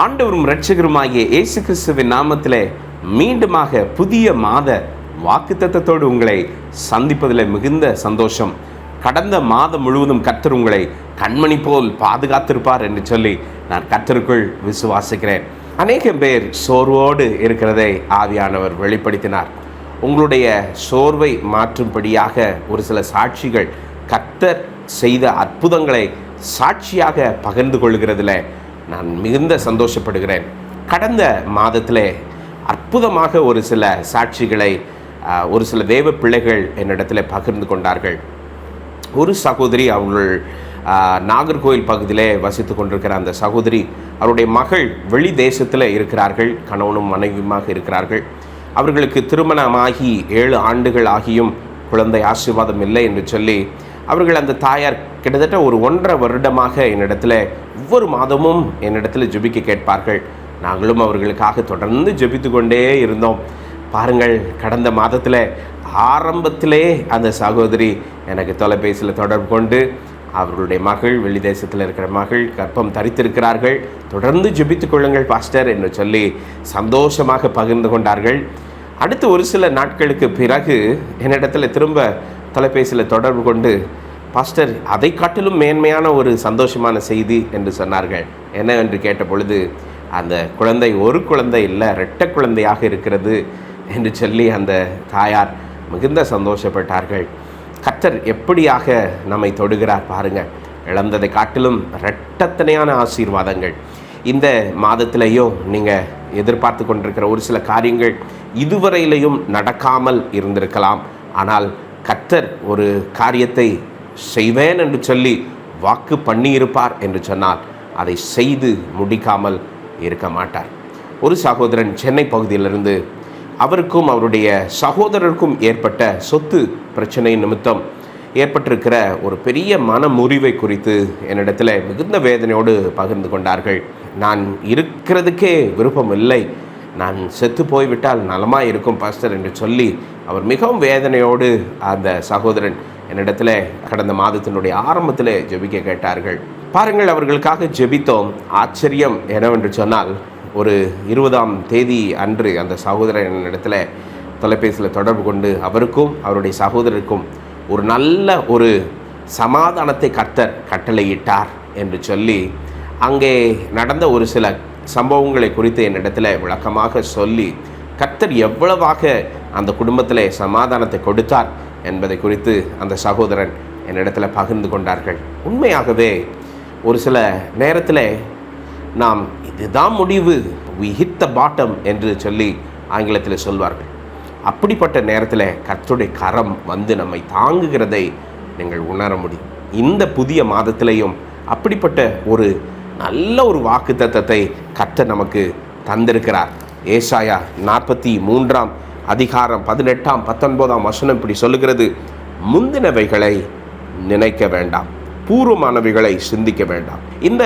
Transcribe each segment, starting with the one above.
ஆண்டவரும் இரட்சகருமாகிய இயேசு கிறிஸ்துவின் நாமத்திலே மீண்டுமாக புதிய மாத வாக்குத்தத்தத்தோடு உங்களை சந்திப்பதில் மிகுந்த சந்தோஷம். கடந்த மாதம் முழுவதும் கர்த்தர் உங்களை கண்மணி போல் பாதுகாத்திருப்பார் என்று சொல்லி நான் கர்த்தருக்குள் விசுவாசிக்கிறேன். அநேகம் பேர் சோர்வோடு இருக்கிறதை ஆவியானவர் வெளிப்படுத்தினார். உங்களுடைய சோர்வை மாற்றும்படியாக ஒரு சில சாட்சிகள் கர்த்தர் செய்த அற்புதங்களை சாட்சியாக பகிர்ந்து கொள்கிறதுல நான் மிகுந்த சந்தோஷப்படுகிறேன். கடந்த மாதத்தில் அற்புதமாக ஒரு சில சாட்சிகளை ஒரு சில தேவ பிள்ளைகள் என்னிடத்தில் பகிர்ந்து கொண்டார்கள். ஒரு சகோதரி, அவர்கள் நாகர்கோவில் பகுதியிலே வசித்து கொண்டிருக்கிற அந்த சகோதரி, அவருடைய மகள் வெளி தேசத்தில் இருக்கிறார்கள். கணவனும் மனைவியுமாக இருக்கிறார்கள். அவர்களுக்கு திருமணமாகி 7 ஆண்டுகள் ஆகியும் குழந்தை ஆசீர்வாதம் இல்லை என்று சொல்லி அவர்கள் அந்த தாயார் கிட்டத்தட்ட ஒரு 1.5 வருடமாக என்னிடத்தில் ஒவ்வொரு மாதமும் என்னிடத்தில் ஜெபிக்க கேட்பார்கள். நாங்களும் அவர்களுக்காக தொடர்ந்து ஜெபித்து கொண்டே இருந்தோம். பாருங்கள், கடந்த மாதத்தில் ஆரம்பத்திலே அந்த சகோதரி எனக்கு தொலைபேசியில் தொடர்பு கொண்டு அவர்களுடைய மகள், வெளி தேசத்தில் இருக்கிற மகள் கர்ப்பம் தரித்திருக்கிறார்கள், தொடர்ந்து ஜெபித்து கொள்ளுங்கள் பாஸ்டர் என்று சொல்லி சந்தோஷமாக பகிர்ந்து கொண்டார்கள். அடுத்து ஒரு சில நாட்களுக்கு பிறகு என்னிடத்தில் திரும்ப தொலைபேசியில் தொடர்பு கொண்டு, பாஸ்டர், அதை காட்டிலும் மேன்மையான ஒரு சந்தோஷமான செய்தி என்று சொன்னார்கள். என்னவென்று கேட்ட பொழுது, அந்த குழந்தை ஒரு குழந்தை இல்லை, 2 குழந்தையாக இருக்கிறது என்று சொல்லி அந்த தாயார் மிகுந்த சந்தோஷப்பட்டார்கள். கர்த்தர் எப்படியாக நம்மை தொடுகிறார் பாருங்கள். இழந்ததை காட்டிலும் இரட்டத்தனையான ஆசீர்வாதங்கள். இந்த மாதத்திலேயும் நீங்கள் எதிர்பார்த்து கொண்டிருக்கிற ஒரு சில காரியங்கள் இதுவரையிலையும் நடக்காமல் இருந்திருக்கலாம். ஆனால் கர்த்தர் ஒரு காரியத்தை செய்வேன் என்று சொல்லி வாக்கு பண்ணியிருப்பார் என்று சொன்னால் அதை செய்து முடிக்காமல் இருக்க மாட்டார். ஒரு சகோதரன் சென்னை பகுதியிலிருந்து அவருக்கும் அவருடைய சகோதரருக்கும் ஏற்பட்ட சொத்து பிரச்சனை நிமித்தம் ஏற்பட்டிருக்கிற ஒரு பெரிய மன முறிவை குறித்து என்னிடத்தில் மிகுந்த வேதனையோடு பகிர்ந்து கொண்டார்கள். நான் இருக்கிறதுக்கே விருப்பம் இல்லை, நான் செத்து போய்விட்டால் நலமாக இருக்கும் பாஸ்டர் என்று சொல்லி அவர் மிகவும் வேதனையோடு அந்த சகோதரன் என்னிடத்தில் கடந்த மாதத்தினுடைய ஆரம்பத்தில் ஜெபிக்க கேட்டார்கள். பாருங்கள், அவர்களுக்காக ஜெபித்தோம். ஆச்சரியம் என்னவென்று சொன்னால், ஒரு 20ஆம் தேதி அன்று அந்த சகோதரன் என்னிடத்தில் தொலைபேசியில் தொடர்பு கொண்டு அவருக்கும் அவருடைய சகோதரருக்கும் ஒரு நல்ல ஒரு சமாதானத்தை கர்த்தர் கட்டளையிட்டார் என்று சொல்லி அங்கே நடந்த ஒரு சில சம்பவங்களை குறித்து என்னிடத்தில் விளக்கமாக சொல்லி கர்த்தர் எவ்வளவாக அந்த குடும்பத்தில் சமாதானத்தை கொடுத்தார் என்பதை குறித்து அந்த சகோதரன் என்னிடத்தில் பகிர்ந்து கொண்டார்கள். உண்மையாகவே ஒரு சில நேரத்தில் நாம் இதுதான் முடிவு, we hit the bottom என்று சொல்லி ஆங்கிலத்தில் சொல்வார்கள். அப்படிப்பட்ட நேரத்தில் கர்த்தருடைய கரம் வந்து நம்மை தாங்குகிறதை நீங்கள் உணர முடியும். இந்த புதிய மாதத்திலையும் அப்படிப்பட்ட ஒரு நல்ல ஒரு வாக்குத்தத்தத்தை கர்த்தர் நமக்கு தந்திருக்கிறார். ஏசாயா 43ஆம் அதிகாரம் 18ஆம் 19ஆம் வசனம் இப்படி சொல்லுகிறது, முந்தினவைகளை நினைக்க வேண்டாம், பூர்வமானவைகளை சிந்திக்க வேண்டாம். இந்த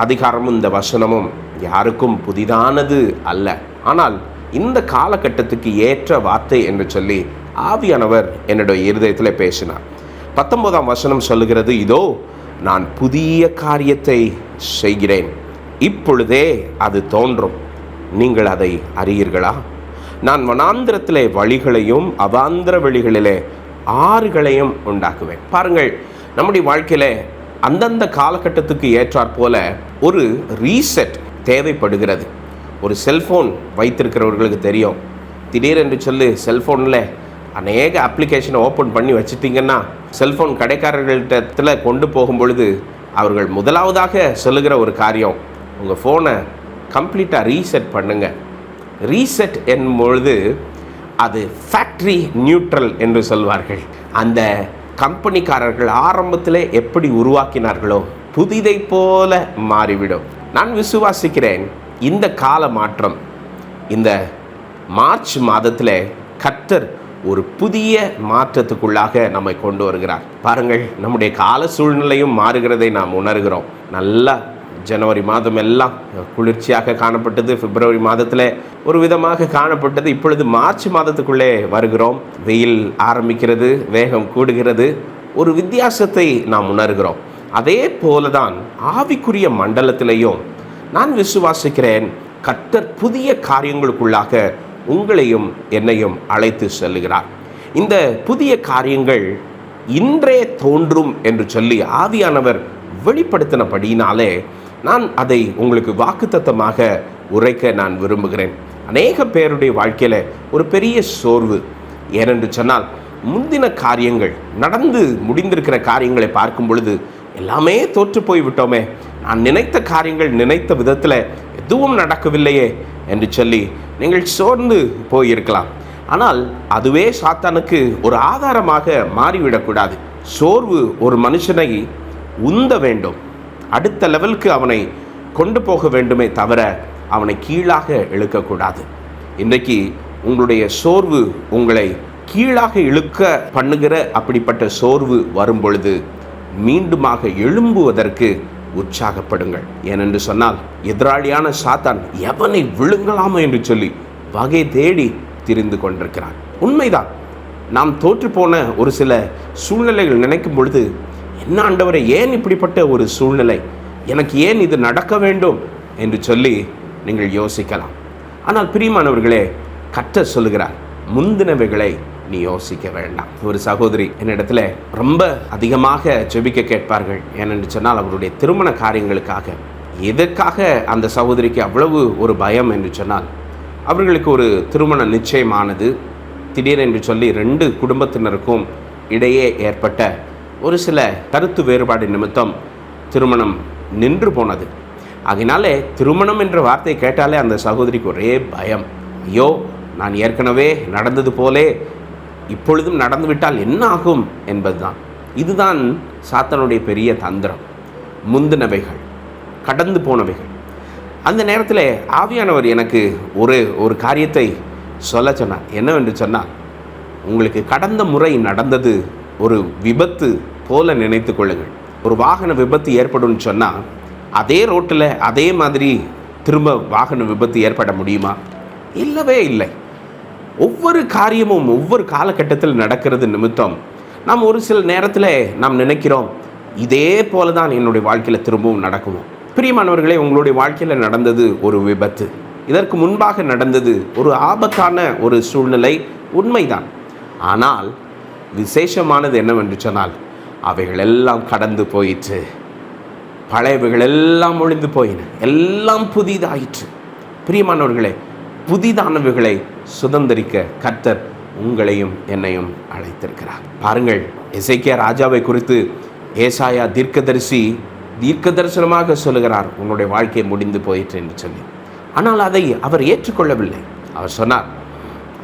அதிகாரமும் இந்த வசனமும் யாருக்கும் புதிதானது அல்ல. ஆனால் இந்த காலகட்டத்துக்கு ஏற்ற வார்த்தை என்று சொல்லி ஆவியானவர் என்னுடைய இருதயத்தில் பேசினார். 19ஆம் வசனம் சொல்லுகிறது, இதோ நான் புதிய காரியத்தை செய்கிறேன், இப்பொழுதே அது தோன்றும், நீங்கள் அதை அறியீர்களா? நான் வனாந்திரத்திலே வழிகளையும் அவாந்திர வெளிகளிலே ஆறுகளையும் உண்டாக்குவேன். பாருங்கள், நம்முடைய வாழ்க்கையில் அந்தந்த காலகட்டத்துக்கு ஏற்றாற் போல ஒரு ரீசெட் தேவைப்படுகிறது. ஒரு செல்ஃபோன் வைத்திருக்கிறவர்களுக்கு தெரியும், திடீரென்று சொல்லி செல்ஃபோனில் அநேக அப்ளிகேஷனை ஓப்பன் பண்ணி வச்சுட்டிங்கன்னா செல்ஃபோன் கடைக்காரர்கள்ட்ட கொண்டு போகும் பொழுது அவர்கள் முதலாவதாக சொல்லுகிற ஒரு காரியம், உங்கள் ஃபோனை கம்ப்ளீட்டாக ரீசெட் பண்ணுங்கள். ரீசெட் என்னும் பொழுது அது ஃபேக்ட்ரி நியூட்ரல் என்று சொல்வார்கள். அந்த கம்பெனிக்காரர்கள் ஆரம்பத்தில் எப்படி உருவாக்கினார்களோ புதிதை போல மாறிவிடும். நான் விசுவாசிக்கிறேன், இந்த கால மாற்றம் இந்த மார்ச் மாதத்தில் கர்த்தர் ஒரு புதிய மாற்றத்துக்குள்ளாக நம்மை கொண்டு வருகிறார். பாருங்கள், நம்முடைய கால சூழ்நிலையும் மாறுகிறதை நாம் உணர்கிறோம். நல்லா ஜனவரி மாதம் எல்லாம் குளிர்ச்சியாக காணப்பட்டது, பிப்ரவரி மாதத்தில் ஒரு விதமாக காணப்பட்டது. இப்பொழுது மார்ச் மாதத்துக்குள்ளே வருகிறோம், வெயில் ஆரம்பிக்கிறது, வேகம் கூடுகிறது, ஒரு வித்தியாசத்தை நாம் உணர்கிறோம். அதே போலதான் ஆவிக்குரிய மண்டலத்திலையும் நான் விசுவாசிக்கிறேன் கர்த்தர் புதிய காரியங்களுக்குள்ளாக உங்களையும் என்னையும் அழைத்து செல்லுகிறார். இந்த புதிய காரியங்கள் இன்றே தோன்றும் என்று சொல்லி ஆவியானவர் வெளிப்படுத்தினபடியினாலே நான் அதை உங்களுக்கு வாக்குத்தத்தமாக உரைக்க நான் விரும்புகிறேன். அநேக பேருடைய வாழ்க்கையில் ஒரு பெரிய சோர்வு. ஏனென்று சொன்னால், முந்தின காரியங்கள் நடந்து முடிந்திருக்கிற காரியங்களை பார்க்கும் பொழுது எல்லாமே தோற்று போய்விட்டோமே, நான் நினைத்த காரியங்கள் நினைத்த விதத்தில் எதுவும் நடக்கவில்லையே என்று சொல்லி நீங்கள் சோர்ந்து போயிருக்கலாம். ஆனால் அதுவே சாத்தானுக்கு ஒரு ஆதாரமாக மாறிவிடக்கூடாது. சோர்வு ஒரு மனுஷனை உந்த வேண்டும், அடுத்த லெவலுக்கு அவனை கொண்டு போக வேண்டுமே தவிர அவனை கீழாக இழுக்கக்கூடாது. இன்றைக்கு உங்களுடைய சோர்வு உங்களை கீழாக இழுக்க பண்ணுகிற அப்படிப்பட்ட சோர்வு வரும் பொழுது மீண்டுமாக எழும்புவதற்கு உற்சாகப்படுங்கள். ஏனென்று சொன்னால், எதிராளியான சாத்தான் எவனை விழுங்கலாமோ என்று சொல்லி வகை தேடி திரிந்து கொண்டிருக்கிறான். உண்மைதான், நாம் தோற்று போன ஒரு சில சூழ்நிலைகள் நினைக்கும் பொழுது, என்ன ஆண்டவரே, ஏன் இப்படிப்பட்ட ஒரு சூழ்நிலை, எனக்கு ஏன் இது நடக்க வேண்டும் என்று சொல்லி நீங்கள் யோசிக்கலாம். ஆனால் பிரியமானவர்களே, கர்த்தர் சொல்லுகிறார், முந்தினவைகளை நீ யோசிக்க வேண்டாம். ஒரு சகோதரி என்னிடத்துல ரொம்ப அதிகமாக ஜெபிக்க கேட்பார்கள். ஏனென்று சொன்னால், அவருடைய திருமண காரியங்களுக்காக. எதற்காக அந்த சகோதரிக்கு அவ்வளவு ஒரு பயம் என்று சொன்னால், அவர்களுக்கு ஒரு திருமணம் நிச்சயமானது. திடீரென்று சொல்லி 2 குடும்பத்தினருக்கும் இடையே ஏற்பட்ட ஒரு சில கருத்து வேறுபாடு நிமித்தம் திருமணம் நின்று போனது. அதனாலே திருமணம் என்ற வார்த்தை கேட்டாலே அந்த சகோதரிக்கு ஒரே பயம். ஐயோ, நான் ஏற்கனவே நடந்தது போலே இப்பொழுதும் நடந்துவிட்டால் என்ன ஆகும் என்பதுதான். இதுதான் சாத்தானுடைய பெரிய தந்திரம். முந்தினவைகள், கடந்து போனவைகள். அந்த நேரத்தில் ஆவியானவர் எனக்கு ஒரு காரியத்தை சொல்ல சொன்னார். என்னவென்று சொன்னால், உங்களுக்கு கடந்த முறை நடந்தது ஒரு விபத்து போல நினைத்து கொள்ளுங்கள். ஒரு வாகன விபத்து ஏற்படும் சொன்னால், அதே ரோட்டில் அதே மாதிரி திரும்ப வாகன விபத்து ஏற்பட முடியுமா? இல்லவே இல்லை. ஒவ்வொரு காரியமும் ஒவ்வொரு காலகட்டத்தில் நடக்கிறது நிமித்தம் நாம் ஒரு சில நேரத்தில் நாம் நினைக்கிறோம், இதே போல தான் என்னுடைய வாழ்க்கையில் திரும்பவும் நடக்குமோ. பிரியமானவர்களே, உங்களுடைய வாழ்க்கையில் நடந்தது ஒரு விபத்து. இதற்கு முன்பாக நடந்தது ஒரு ஆபத்தான ஒரு சூழ்நிலை, உண்மைதான். ஆனால் விசேஷமானது என்னவென்று சொன்னால், அவைகள் எல்லாம் கடந்து போயிற்று. பழையவைகள் எல்லாம் ஒழிந்து போயின, எல்லாம் புதிதாயிற்று. பிரியமானவர்களே, புதிதானவைகளை சுதந்திரிக்க கர்த்தர் உங்களையும் என்னையும் அழைத்திருக்கிறார். பாருங்கள், எசேக்கியா ராஜாவை குறித்து ஏசாயா தீர்க்க தரிசனமாக சொல்லுகிறார், உன்னுடைய வாழ்க்கை முடிந்து போயிற்று என்று சொல்லி. ஆனால் அதை அவர் ஏற்றுக்கொள்ளவில்லை. அவர் சொன்னார்,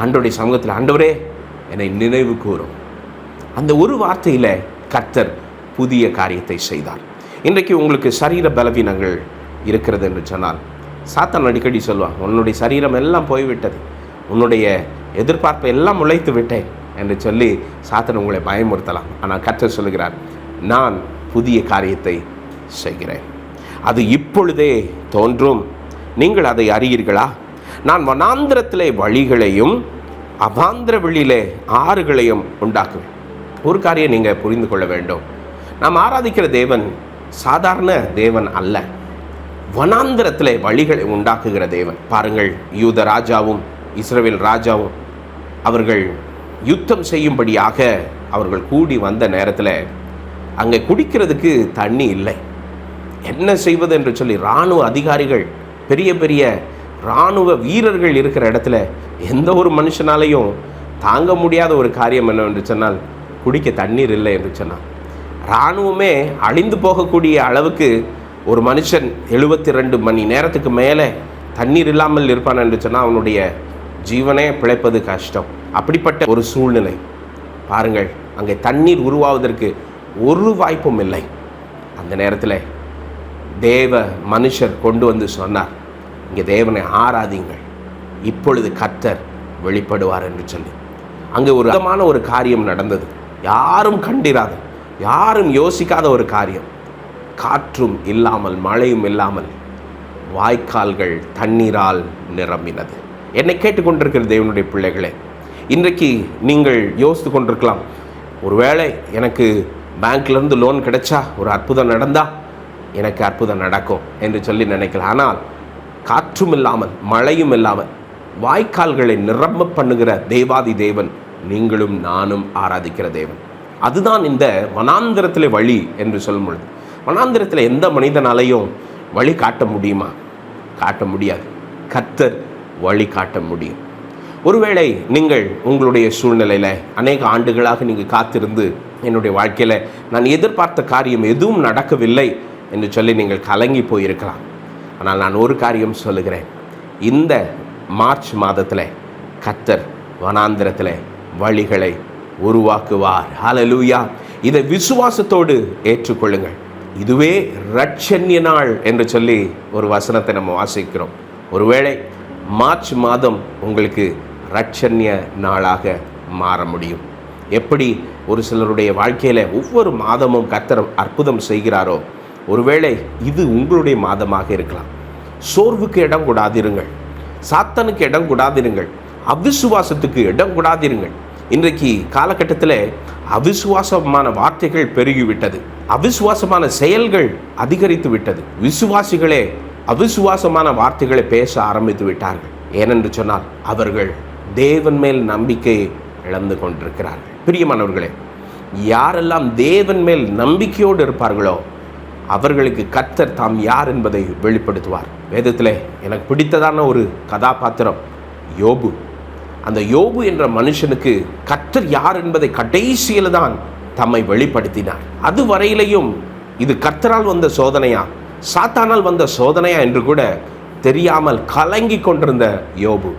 ஆண்டவருடைய சமூகத்தில், ஆண்டவரே என்னை நினைவு கூறும். அந்த ஒரு வார்த்தையில் கர்த்தர் புதிய காரியத்தை செய்தார். இன்றைக்கு உங்களுக்கு சரீர பலவீனங்கள் இருக்கிறது என்று சொன்னால், சாத்தான் அடிக்கடி சொல்லுவான், உன்னுடைய சரீரம் எல்லாம் போய்விட்டது, உன்னுடைய எதிர்பார்ப்பை எல்லாம் உழைத்து விட்டேன் என்று சொல்லி சாத்தான் உங்களை பயமுறுத்தலாம். ஆனால் கர்த்தர் சொல்லுகிறார், நான் புதிய காரியத்தை செய்கிறேன், அது இப்பொழுதே தோன்றும், நீங்கள் அதை அறியீர்களா? நான் வனாந்திரத்திலே வழிகளையும் அவாந்திர வெளியிலே ஆறுகளையும் உண்டாக்குவேன். ஒரு காரியம் நீங்கள் புரிந்து கொள்ள வேண்டும், நாம் ஆராதிக்கிற தேவன் சாதாரண தேவன் அல்ல, வனாந்திரத்திலே வழிகளை உண்டாக்குகிற தேவன். பாருங்கள், யூத ராஜாவும் இஸ்ரவேல் ராஜாவும் அவர்கள் யுத்தம் செய்யும்படியாக அவர்கள் கூடி வந்த நேரத்தில் அங்கே குடிக்கிறதுக்கு தண்ணி இல்லை. என்ன செய்வது என்று சொல்லி இராணுவ அதிகாரிகள், பெரிய பெரிய இராணுவ வீரர்கள் இருக்கிற இடத்துல எந்த ஒரு மனுஷனாலையும் தாங்க முடியாத ஒரு காரியம் என்னவென்று சொன்னால், குடிக்க தண்ணீர் இல்லை என்று சொன்னார். இராணுவமே அழிந்து போகக்கூடிய அளவுக்கு ஒரு மனுஷன் 72 மணி நேரத்துக்கு மேலே தண்ணீர் இல்லாமல் இருப்பான் என்று சொன்னால் அவனுடைய ஜீவனே பிழைப்பது கஷ்டம். அப்படிப்பட்ட ஒரு சூழ்நிலை. பாருங்கள், அங்கே தண்ணீர் உருவாவதற்கு ஒரு வாய்ப்பும் இல்லை. அந்த நேரத்தில் தேவ மனுஷர் கொண்டு வந்து சொன்னார், இங்கே தேவனை ஆராதிங்கள், இப்பொழுது கர்த்தர் வெளிப்படுவார் என்று சொல்லி. அங்கே ஒரு விதமான ஒரு காரியம் நடந்தது. யாரும் கண்டிராத, யாரும் யோசிக்காத ஒரு காரியம். காற்றும் இல்லாமல் மழையும் இல்லாமல் வாய்க்கால்கள் தண்ணீரால் நிரம்பினது. என்னை கேட்டுக்கொண்டிருக்கிற தேவனுடைய பிள்ளைகளே, இன்றைக்கு நீங்கள் யோசித்து கொண்டிருக்கலாம், ஒருவேளை எனக்கு பேங்க்லேருந்து லோன் கிடைச்சா, ஒரு அற்புதம் நடந்தா எனக்கு அற்புதம் நடக்கும் என்று சொல்லி நினைக்கலாம். ஆனால் காற்றும் இல்லாமல் மழையும் இல்லாமல் வாய்க்கால்களை நிரம்ப பண்ணுகிற தேவாதி தேவன் நீங்களும் நானும் ஆராதிக்கிற தேவன். அதுதான் இந்த வனாந்திரத்திலே வழி என்று சொல்லும் பொழுது, வனாந்திரத்தில் எந்த மனிதனாலையும் வழி காட்ட முடியுமா? காட்ட முடியாது. கர்த்தர் வழி காட்ட முடியும். ஒருவேளை நீங்கள் உங்களுடைய சூழ்நிலையில் அநேக ஆண்டுகளாக நீங்கள் காத்திருந்து என்னுடைய வாழ்க்கையில் நான் எதிர்பார்த்த காரியம் எதுவும் நடக்கவில்லை என்று சொல்லி நீங்கள் கலங்கி போயிருக்கலாம். ஆனால் நான் ஒரு காரியம் சொல்லுகிறேன், இந்த மார்ச் மாதத்தில் கர்த்தர் வனாந்திரத்தில் வழிகளை உருவாக்குவார். ஹல்லேலூயா! இதை விசுவாசத்தோடு ஏற்றுக்கொள்ளுங்கள். இதுவே இரட்சண்ய நாள் என்று சொல்லி ஒரு வசனத்தை நம்ம வாசிக்கிறோம். ஒருவேளை மார்ச் மாதம் உங்களுக்கு இரட்சண்ய நாளாக மாற முடியும். எப்படி ஒரு சிலருடைய வாழ்க்கையில் ஒவ்வொரு மாதமும் கர்த்தர் அற்புதம் செய்கிறாரோ, ஒருவேளை இது உங்களுடைய மாதமாக இருக்கலாம். சோர்வுக்கு இடம் கொடாதிருங்கள், சாத்தானுக்கு இடம் கொடாதிருங்கள், அவிசுவாசத்துக்கு இடம் கொடாதிருங்கள். இன்றைக்கு காலகட்டத்தில் அவிசுவாசமான வார்த்தைகள் பெருகிவிட்டது, அவிசுவாசமான செயல்கள் அதிகரித்து விட்டது. விசுவாசிகளே அவிசுவாசமான வார்த்தைகளை பேச ஆரம்பித்து விட்டார்கள். ஏனென்று சொன்னால் அவர்கள் தேவன் மேல் நம்பிக்கையை இழந்து கொண்டிருக்கிறார்கள். பிரியமானவர்களே, யாரெல்லாம் தேவன் மேல் நம்பிக்கையோடு இருப்பார்களோ அவர்களுக்கு கர்த்தர் தாம் யார் என்பதை வெளிப்படுத்துவார். வேதத்தில் எனக்கு பிடித்ததான ஒரு கதாபாத்திரம் யோபு. அந்த யோபு என்ற மனுஷனுக்கு கர்த்தர் யார் என்பதை கடைசியில் தான் தம்மை வெளிப்படுத்தினார். அதுவரையிலையும் இது கர்த்தரால் வந்த சோதனையா, சாத்தானால் வந்த சோதனையா என்று கூட தெரியாமல் கலங்கி கொண்டிருந்த யோபு,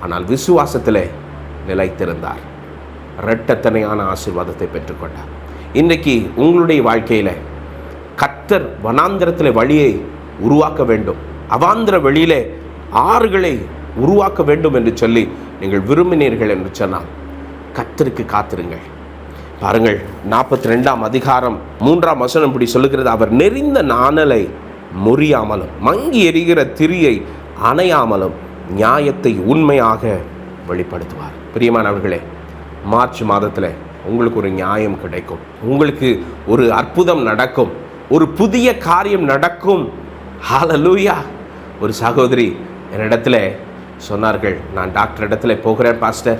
ஆனால் விசுவாசத்தில் நிலைத்திருந்தார். இரட்டத்தனையான ஆசீர்வாதத்தை பெற்றுக்கொண்டார். இன்றைக்கு உங்களுடைய வாழ்க்கையில் கர்த்தர் வனாந்திரத்தில் வழியை உருவாக்க வேண்டும், அவாந்திர வெளியிலே ஆறுகளை உருவாக்க வேண்டும் என்று சொல்லி நீங்கள் விரும்பினீர்கள் என்று சொன்னால் கர்த்தருக்கு காத்திருங்கள். பாருங்கள், 42ஆம் அதிகாரம் 3ஆம் வசனம் இப்படி சொல்லுகிறது, அவர் நெறிந்த நாணலை முறியாமலும் மங்கி எரிகிற திரியை அணையாமலும் நியாயத்தை உண்மையாக வெளிப்படுத்துவார். பிரியமானவர்களே, மார்ச் மாதத்தில் உங்களுக்கு ஒரு நியாயம் கிடைக்கும், உங்களுக்கு ஒரு அற்புதம் நடக்கும், ஒரு புதிய காரியம் நடக்கும். ஹல்லேலூயா! ஒரு சகோதரி என்னிடத்தில் சொன்னார்கள், நான் டாக்டர் இடத்துல போகிறேன் பாஸ்டர்,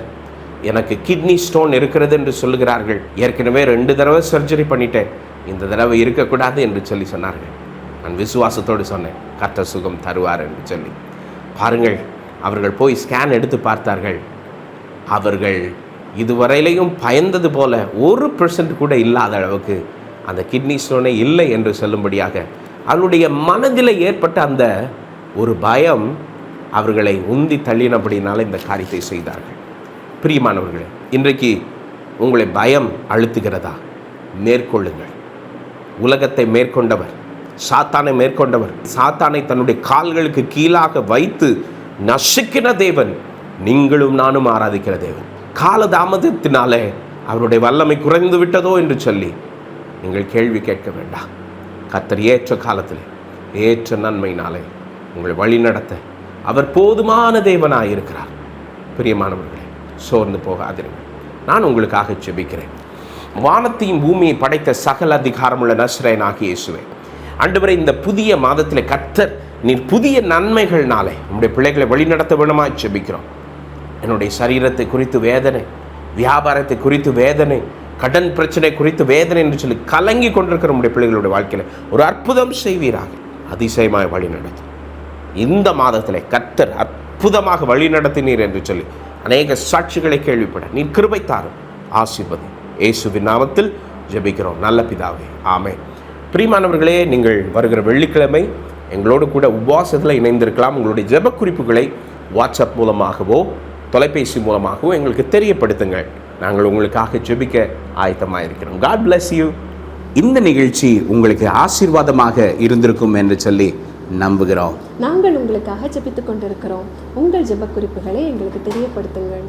எனக்கு கிட்னி ஸ்டோன் இருக்கிறது என்று சொல்லுகிறார்கள், ஏற்கனவே 2 தடவை சர்ஜரி பண்ணிட்டேன், இந்த தடவை இருக்கக்கூடாது என்று சொல்லி சொன்னார்கள். நான் விசுவாசத்தோடு சொன்னேன், கர்த்தர் சுகம் தருவார் என்று சொல்லி. பாருங்கள், அவர்கள் போய் ஸ்கேன் எடுத்து பார்த்தார்கள். அவர்கள் இதுவரையிலையும் பயந்தது போல 1% கூட இல்லாத அளவுக்கு அந்த கிட்னி ஸ்டோனே இல்லை என்று சொல்லும்படியாக அவருடைய மனதில் ஏற்பட்ட அந்த ஒரு பயம் அவர்களை உந்தி தள்ளினபடினால இந்த காரியத்தை செய்தார்கள். பிரியமானவர்களே, இன்றைக்கு உங்களை பயம் அழுத்துகிறதா? மேற்கொள்ளுங்கள். உலகத்தை மேற்கொண்டவர், சாத்தானை மேற்கொண்டவர், சாத்தானை தன்னுடைய கால்களுக்கு கீழாக வைத்து நசுக்கின தேவன் நீங்களும் நானும் ஆராதிக்கிற தேவன். காலதாமதத்தினாலே அவருடைய வல்லமை குறைந்து விட்டதோ என்று சொல்லி நீங்கள் கேள்வி கேட்க வேண்டாம். கர்த்தர் ஏற்ற காலத்தில் ஏற்ற நன்மையினாலே உங்களை வழி நடத்த அவர் போதுமான தேவனாக இருக்கிறார். பிரியமானவர்களே, சோர்ந்து போகாதிருங்கள். நான் உங்களுக்காக ஜெபிக்கிறேன். வானத்தையும் பூமியை படைத்த சகல அதிகாரமுள்ள நஸ்ரேயனாகிய இயேசுவே, ஆண்டவரே, இந்த புதிய மாதத்தில் கர்த்தர் நீர் புதிய நன்மைகள்னாலே நம்முடைய பிள்ளைகளை வழிநடத்த வேணுமாய் ஜெபிக்கிறோம். என்னுடைய சரீரத்தை குறித்து வேதனை, வியாபாரத்தை குறித்து வேதனை, கடன் பிரச்சனை குறித்து வேதனை என்று சொல்லி கலங்கி கொண்டிருக்கிற நம்முடைய பிள்ளைகளுடைய வாழ்க்கையில் ஒரு அற்புதம் செய்வீராக. அதிசயமாய் வழி நடத்தும். இந்த மாதத்தில் கர்த்தர் அற்புதமாக வழி நடத்தினீர் என்று சொல்லி அநேக சாட்சிகளை கேள்விப்பட நீர் கிருபை தாரும். ஆசீர்வதி. இயேசுவின் நாமத்தில் ஜெபிக்கிறோம் நல்ல பிதாவே, ஆமென். பிரியமானவர்களே, நீங்கள் வருகிற வெள்ளிக்கிழமை எங்களோடு கூட உபவாசத்தில் இணைந்திருக்கலாம். உங்களுடைய ஜெப குறிப்புகளை வாட்ஸ்அப் மூலமாகவோ தொலைபேசி மூலமாகவோ எங்களுக்கு தெரியப்படுத்துங்கள். நாங்கள் உங்களுக்காக ஜெபிக்க ஆயத்தமாக இருக்கிறோம். God bless you. இந்த நிகழ்ச்சி உங்களுக்கு ஆசீர்வாதமாக இருந்திருக்கும் என்று சொல்லி நம்புகிறோம். நாங்கள் உங்களுக்காக ஜெபித்துக் கொண்டிருக்கிறோம். உங்கள் ஜெப குறிப்புகளை எங்களுக்கு தெரியப்படுத்துங்கள்.